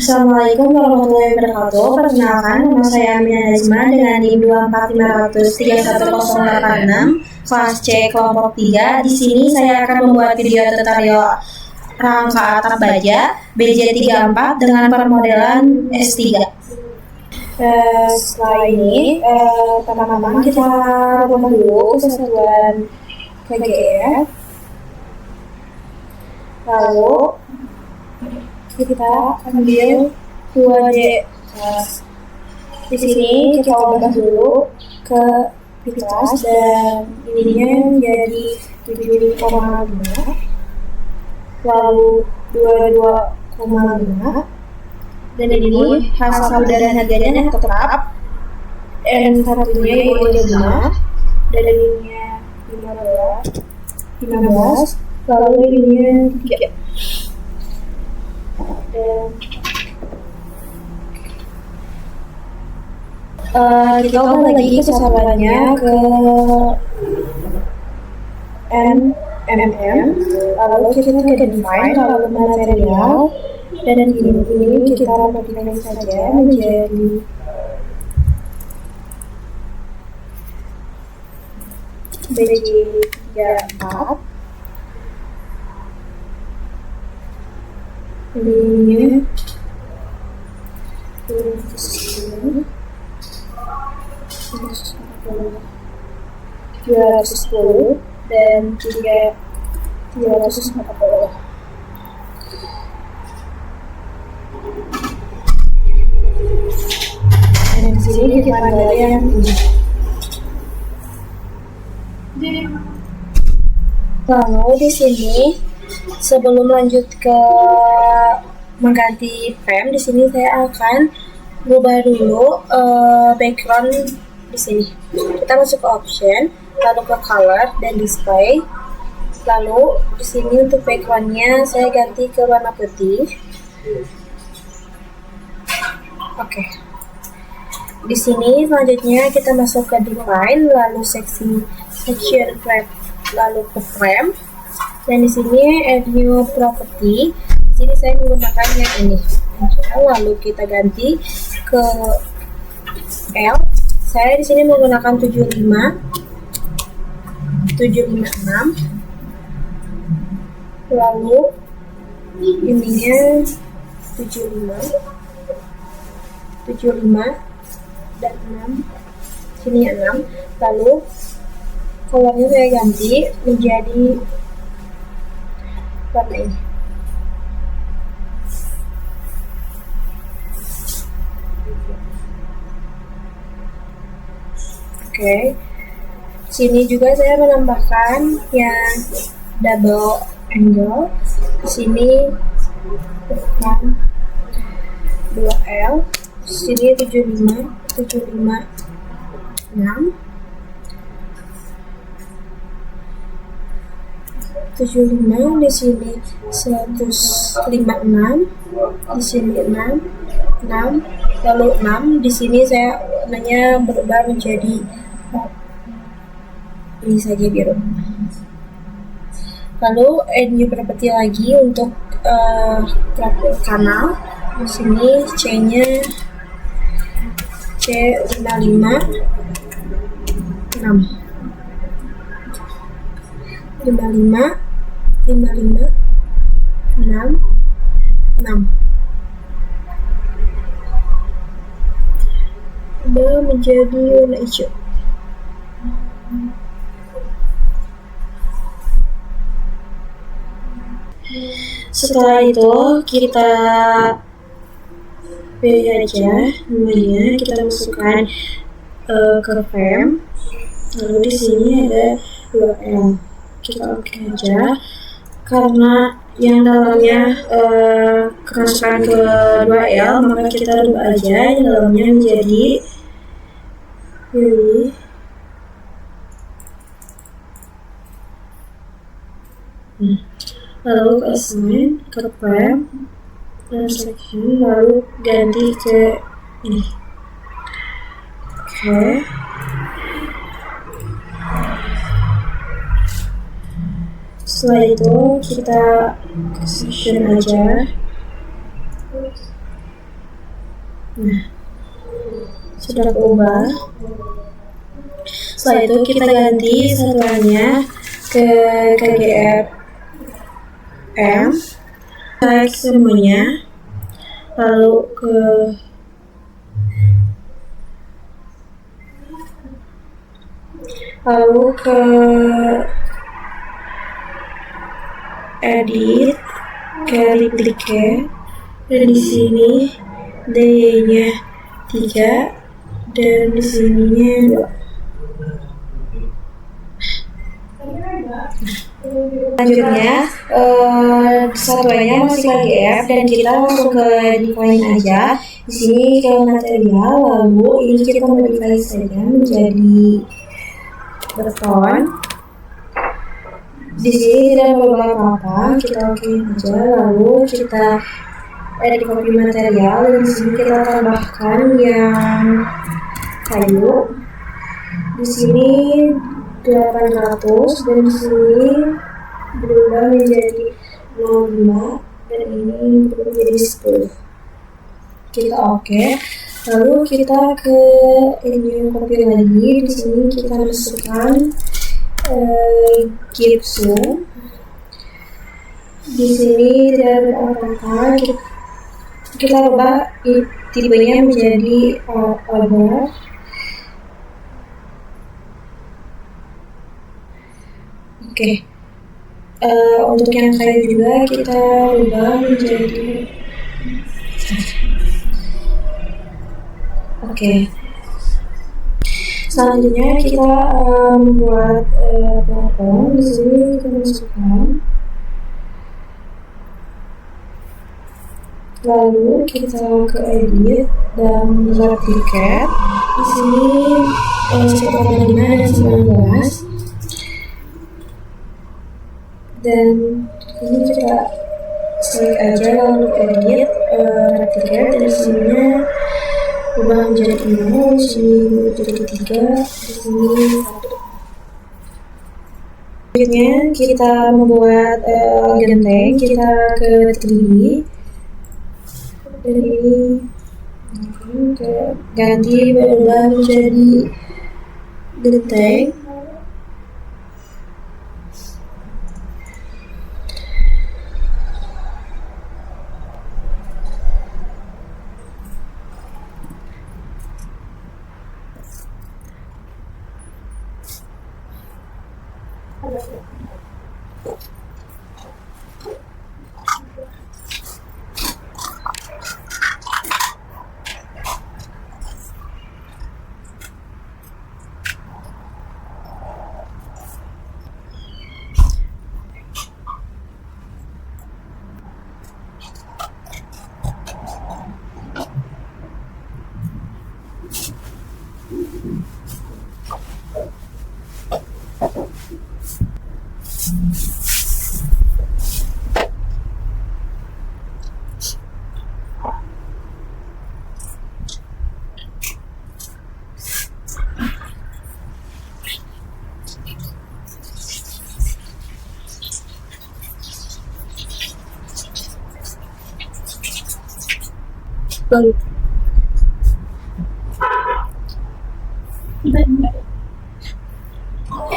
Assalamualaikum warahmatullahi wabarakatuh. Perkenalkan, nama saya Amina Nazma dengan NIM 24500 31086 kelas C kelompok 3. Di sini saya akan membuat video tutorial rangka atap baja BJ34 dengan permodelan S3. Setelah ini, teman-teman kita rubah dulu kesatuan KGF. Lalu kita ambil 2D. Di sini kita ubah dulu ke pitas dan ininya menjadi 7,5, lalu 22,5, dan ini hasil dan harganya tetap. N satunya ini 5 dan ininya 15, lalu ininya 3. Kita ubah lagi kesabarannya ke NMM, lalu kita ke define, lalu material, dan ini kita modifikasi saja menjadi BJ34. Ini 210 dan 340. Dan di sini kita ada yang ini. Lalu di sini sebelum lanjut ke mengganti frame, di sini saya akan berubah dulu background. Di sini kita masuk ke option, lalu ke color dan display. Lalu di sini untuk backgroundnya saya ganti ke warna putih. Oke. Di sini selanjutnya kita masuk ke define, lalu section wrap, lalu ke frame. Dan di sini add new property. Di sini saya menggunakan yang ini. Lalu kita ganti ke L. Saya di sini menggunakan 756. Lalu ininya 75 dan 6. Sini 6. Lalu colornya saya ganti menjadi warna ini. Oke. Sini juga saya menambahkan yang double angle. Di sini bukan 2L. Di sini 75, 6. 75, di sini 156, di sini 6, lalu 6. Di sini saya warnanya berubah menjadi ini saja, biru. Lalu add new property lagi untuk kanal. Di sini C-nya C55, 6. 55, 6. Udah menjadi warna hijau. Setelah itu kita pilih aja namanya, kita masukkan ke frame. Lalu di sini ada 2L. Kita oke aja karena yang dalamnya kerasukan ke 2L, maka kita rubah aja yang dalamnya menjadi ini. Lalu ke assign, ke frame, section, lalu ganti ke ini. Oke. Setelah itu kita section aja. Nah, sudah berubah. Setelah itu kita ganti satuannya ke KGF M, select semuanya, lalu ke edit, ke duplicate, dan di sini D-nya 3 dan di sininya 2. Selanjutnya satuannya masih KGF dan kita langsung ke define aja. Di sini ke material, lalu ini kita modify saja menjadi beton. Di sini tidak berubah apa-apa, kita okein aja. Lalu kita edit copy material dan di sini kita tambahkan yang kayu. Di sini 800 dan di sini berubah menjadi 05 dan ini berubah menjadi 10. Kita oke. Lalu kita ke ini copy lagi. Di sini kita masukkan gypsum. Di sini tidak ada apa-apa. Kita ubah tipenya menjadi order. Oke. Untuk yang kayu juga kita ubah menjadi Selanjutnya kita membuat plafon. Di sini kita masukkan. Lalu kita ke edit dan replicate. Di sini 1,5 dan 19. Dan ini kita select aja lalu edit replicate dan sininya ubah menjadi 0, di sini menjadi 3, di sini 1. Selanjutnya kita membuat genteng, kita ke 3D dan ini ganti berubah menjadi genteng.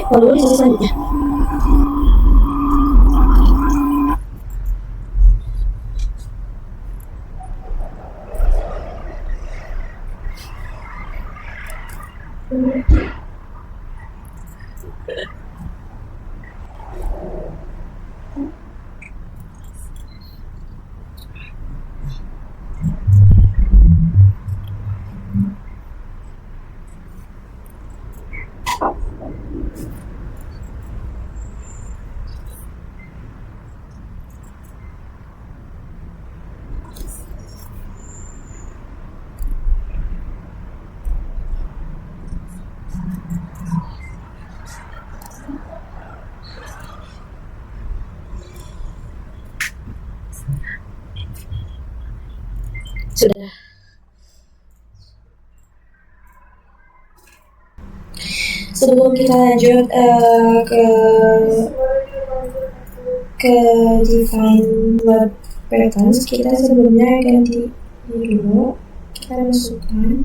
Lalu selanjutnya sudah. Sebelum kita lanjut ke define web patterns, kita sebelumnya ganti ini dulu. kita masukkan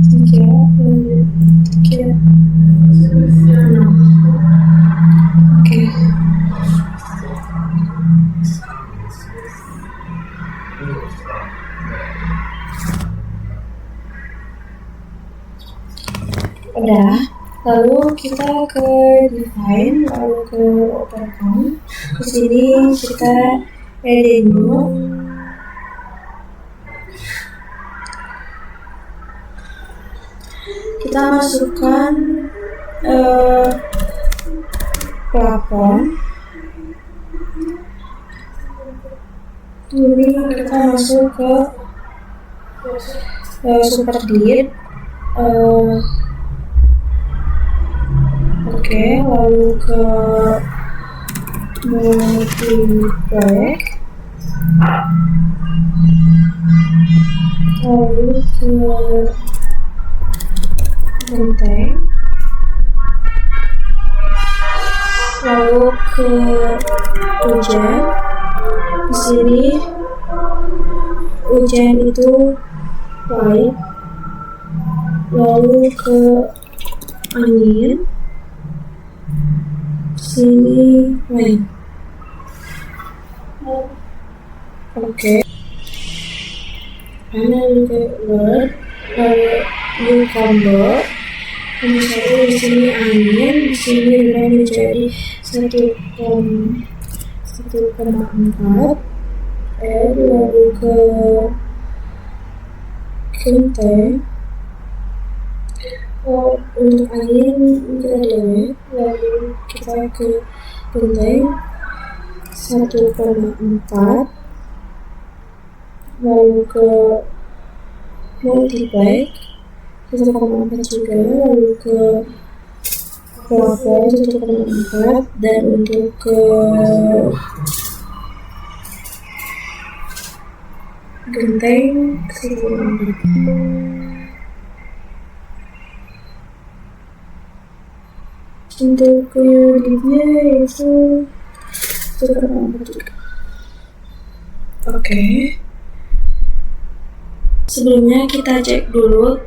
3, 6. Oke. Udah, lalu kita ke define, lalu ke open. Di sini kita edit new. Kita masukkan plafon. Ini kita masuk ke super div. Oke, lalu ke multiplex, lalu ke genteng, lalu ke hujan. Di sini hujan itu white, lalu ke angin. Sini lain. Oke. Lalu ke word, new combo. Misalnya di sini angin, di sini udah menjadi 1,4. Lalu ke genteng. Untuk angin kita delete, lalu kita ke genteng 1,4, lalu ke multiplex 1,4 juga, lalu ke plafon 1,4, dan untuk ke genteng 1,4. Untuk unitnya itu 1,4 juga. Oke. Sebelumnya kita cek dulu,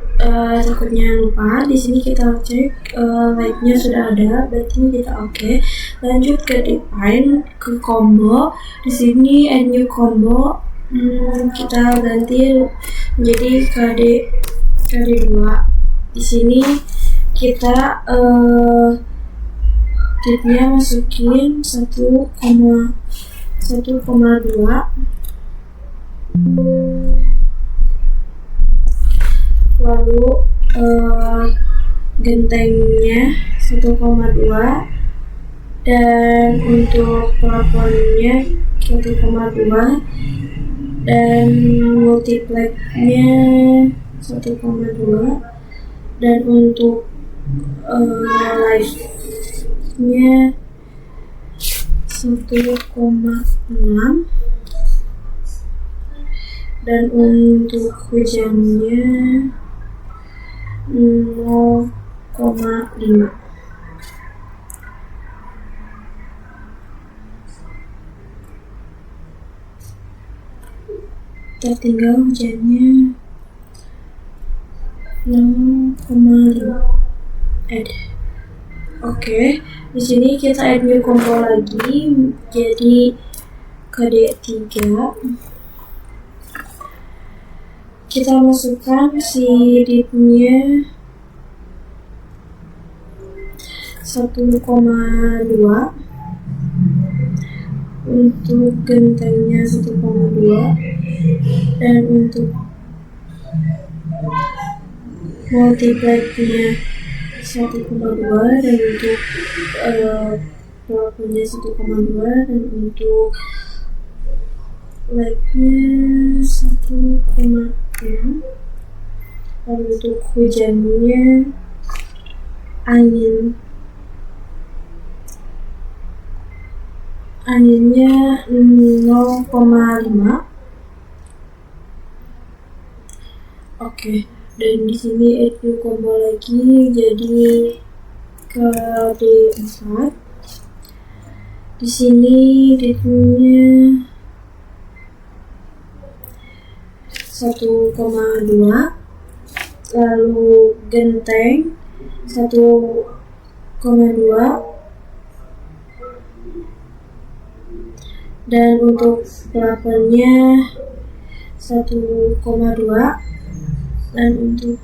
takutnya lupa. Di sini kita cek lightnya sudah ada, berarti kita oke. Lanjut ke define, ke combo. Di sini add new combo, kita ganti menjadi KD2. Di sini kita tipnya masukin 1,2, lalu gentengnya 1,2, dan untuk plafonnya 1,2, dan multiplexnya 1,2, dan untuk live-nya 1,6, dan untuk hujannya 0,5. Kita tinggal hujannya 0,5. Add. Oke, di sini kita add new combo lagi, jadi KD3. Kita masukkan si div-nya 1,2, untuk gentengnya 1,2, dan untuk multiplexnya 1,2, dan untuk plafonnya 1,2, dan untuk light-nya 1,6, dan untuk hujannya anginnya 0,5. Oke, dan di sini add new combo lagi, jadi KD4. Di sini div-nya 1,2, lalu genteng 1,2, dan untuk plafonnya 1,2, dan untuk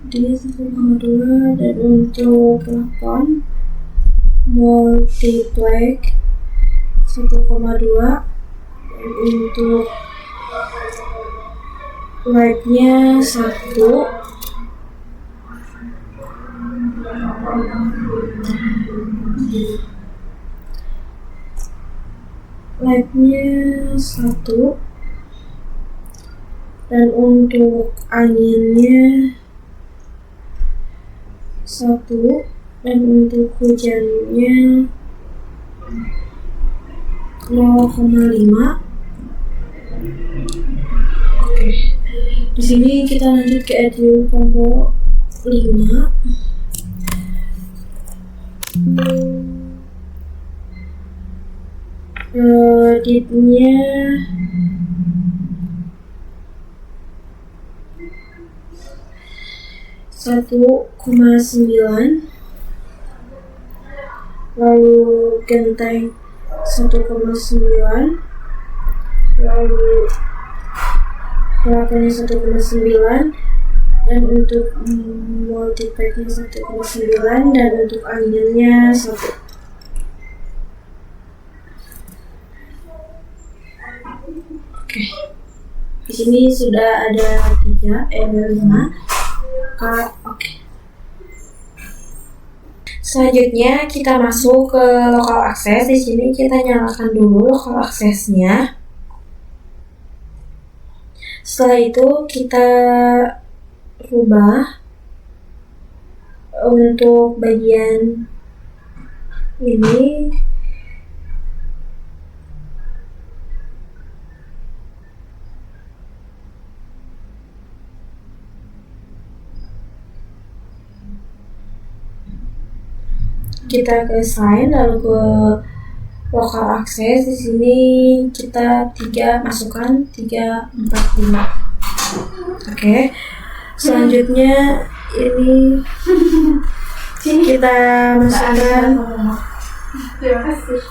dia 1,2, dan untuk plafon multiplex 1,2, dan untuk lightnya 1, dan untuk anginnya 1, dan untuk hujannya 0,5. Oke, di sini kita lanjut ke EDU combo 5. Ditnya 1,9, lalu genteng 1,9, lalu plafonnya 1,9, dan untuk multiplexnya 1,9, dan untuk anginnya 1. Oke, di sini sudah ada 5. Oke. Selanjutnya kita masuk ke local access. Di sini kita nyalakan dulu local access-nya. Setelah itu kita rubah untuk bagian ini. Kita ke assign, lalu ke local access. Di sini kita masukkan 3, 4, 5. Oke. Selanjutnya ini kita masukkan. Terima kasih.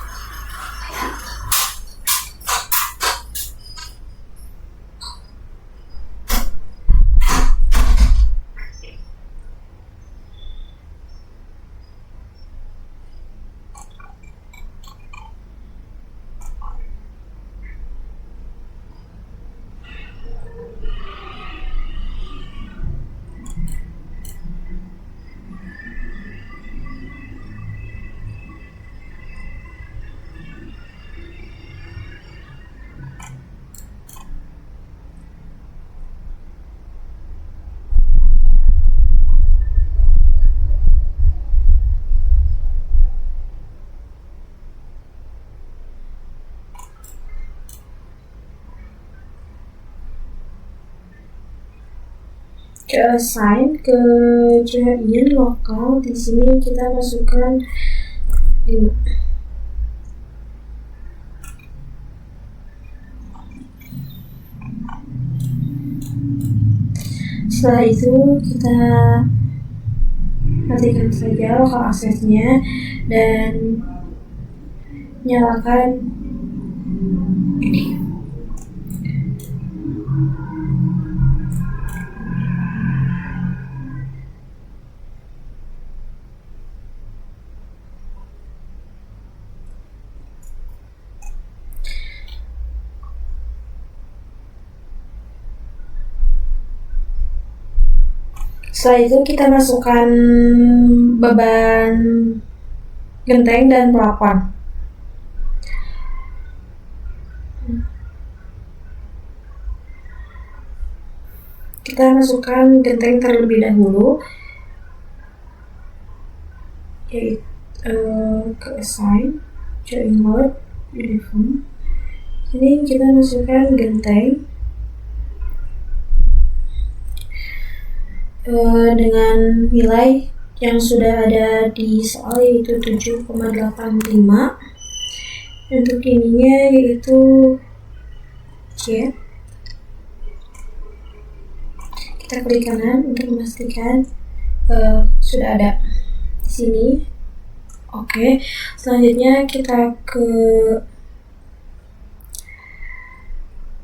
Ke assign, ke join lokal. Di sini kita masukkan 5. Setelah itu kita matikan saja local access-nya dan nyalakan ini. Setelah itu kita masukkan beban genteng dan plafon. Kita masukkan genteng terlebih dahulu, yaitu ke assign, join load, uniform. Ini kita masukkan genteng dengan nilai yang sudah ada di soal, yaitu 7,85. Untuk ininya yaitu kecil. Kita klik kanan untuk memastikan sudah ada di sini. Oke, selanjutnya kita ke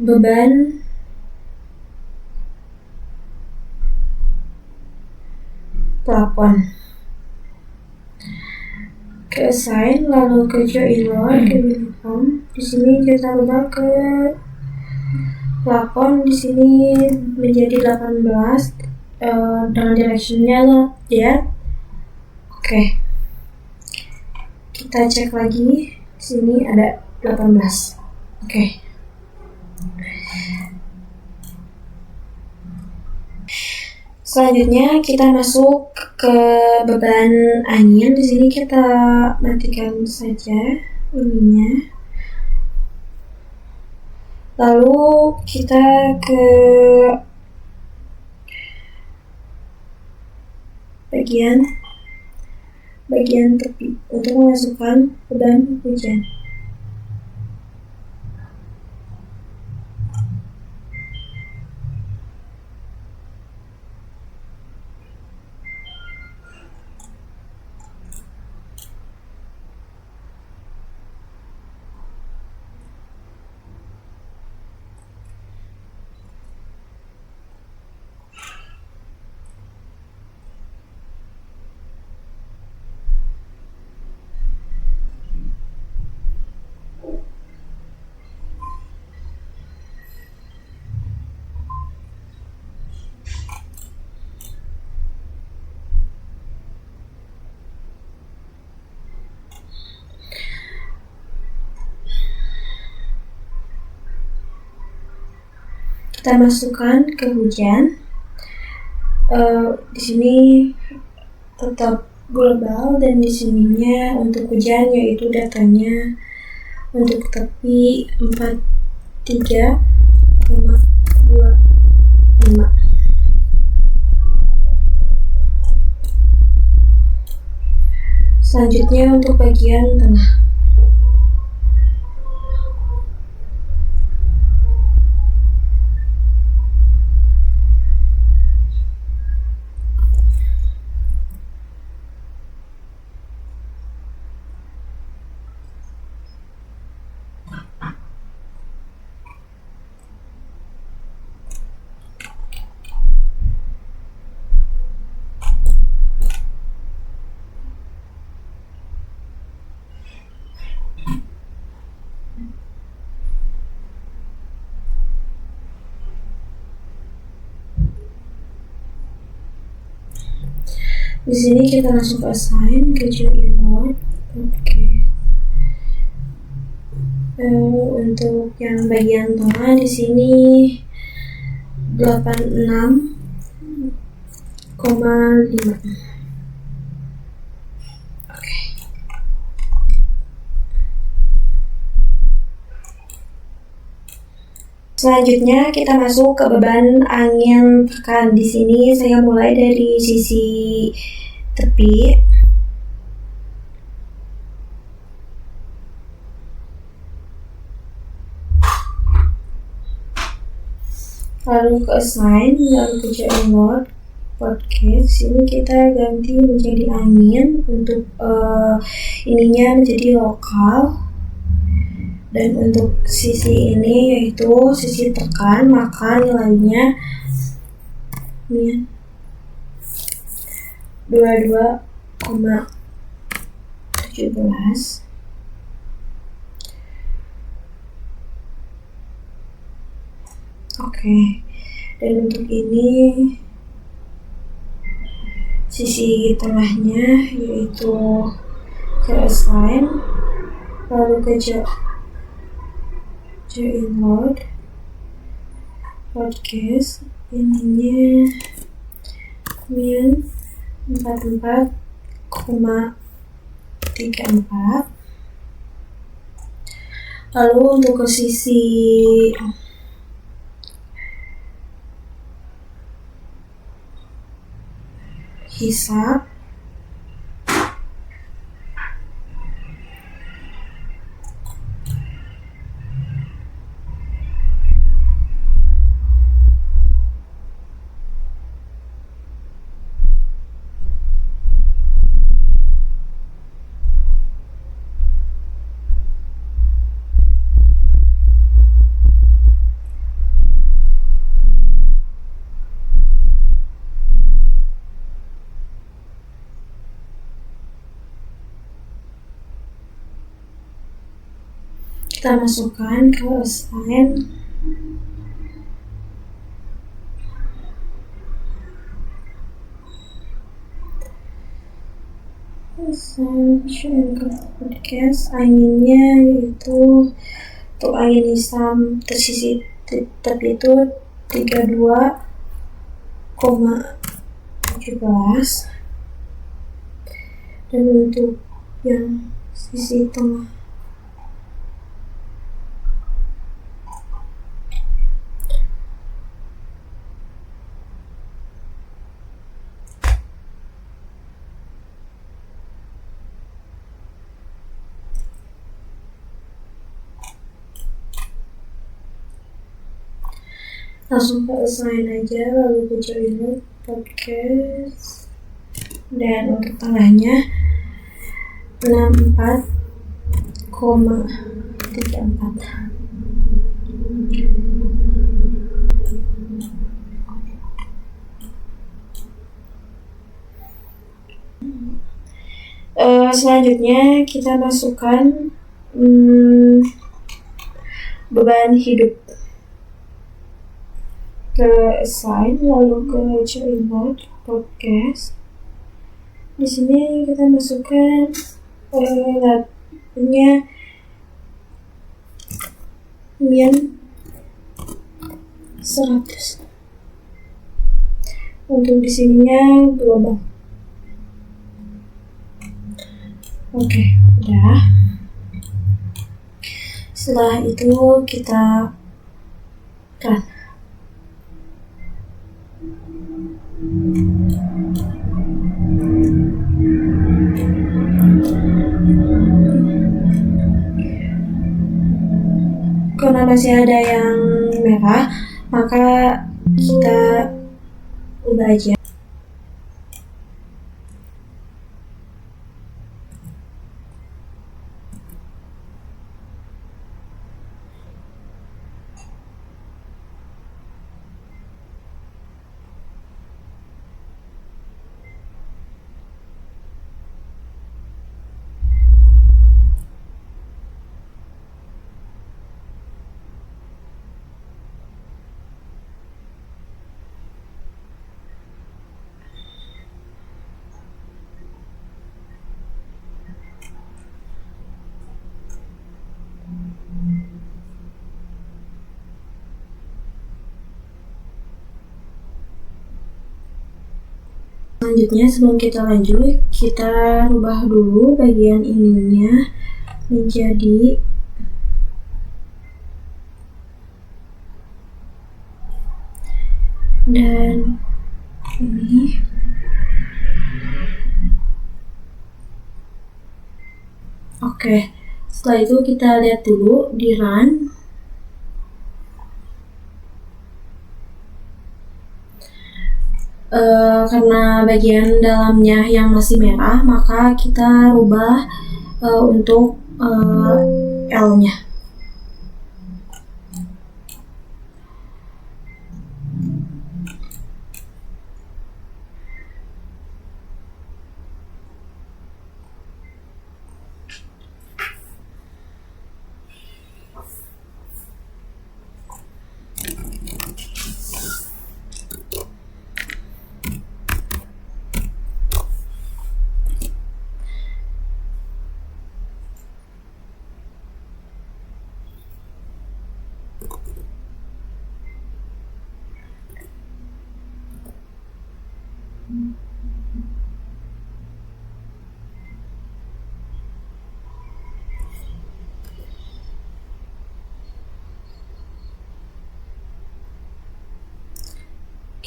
beban plafon. Ke assign, lalu ke join load, ke uniform. Di sini kita rubah ke plafon. Di sini menjadi 18 dengan directionnya ya. Oke. Kita cek lagi. Di sini ada 18. Oke. Selanjutnya kita masuk ke beban angin. Di sini kita matikan saja ininya. Lalu kita ke bagian tepi untuk memasukkan beban hujan. Kita masukkan ke hujan. Di sini tetap global dan di sininya untuk hujan yaitu datanya untuk tepi 43,25. Selanjutnya untuk bagian tengah. Di sini kita langsung ke assign, ke join load. Oke. Untuk yang bagian tengah di sini 86,5. Oke. Selanjutnya kita masuk ke beban angin tekan. Di sini saya mulai dari sisi tepi. Lalu ke assign, lalu ke join load podcast. Sini kita ganti menjadi angin untuk ininya menjadi lokal. Dan untuk sisi ini yaitu sisi tekan, maka nilainya 22,17. Oke. Dan untuk ini sisi tengahnya yaitu ke assign, lalu ke join load podcast. Ininya 44,34. Lalu untuk ke sisi hisap, kita masukkan ke assign. Podcast anginnya yaitu untuk angin hitam tersisi tetap itu 32,17, dan untuk yang sisi tengah langsung ke assign aja, lalu ke join podcast, dan untuk tengahnya 64,34. Selanjutnya kita masukkan beban hidup ke assign, lalu ke join podcast. Di sini kita masukkan lagunya min 100. Untuk di sininya global. Oke, udah. Setelah itu kita run. Karena masih ada yang merah, maka kita ubah aja. Selanjutnya, sebelum kita lanjut, kita rubah dulu bagian ininya menjadi dan ini. Oke, setelah itu kita lihat dulu di run. Karena bagian dalamnya yang masih merah, maka kita rubah untuk L-nya.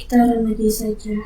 Kita run lagi saja.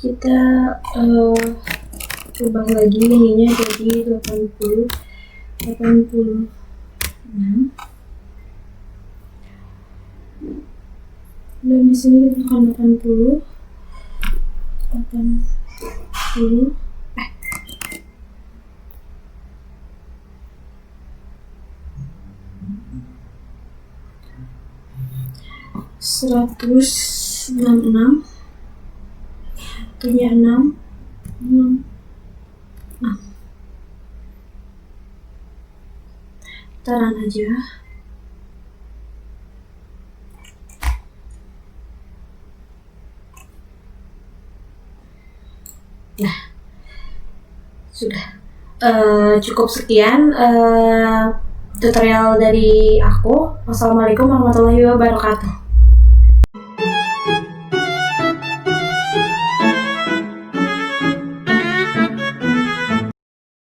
Kita Ubah lagi ininya jadi 86. Dan di sini kita akan 80 166 punya 6 taran aja. Nah, sudah cukup sekian tutorial dari aku. Wassalamualaikum warahmatullahi wabarakatuh.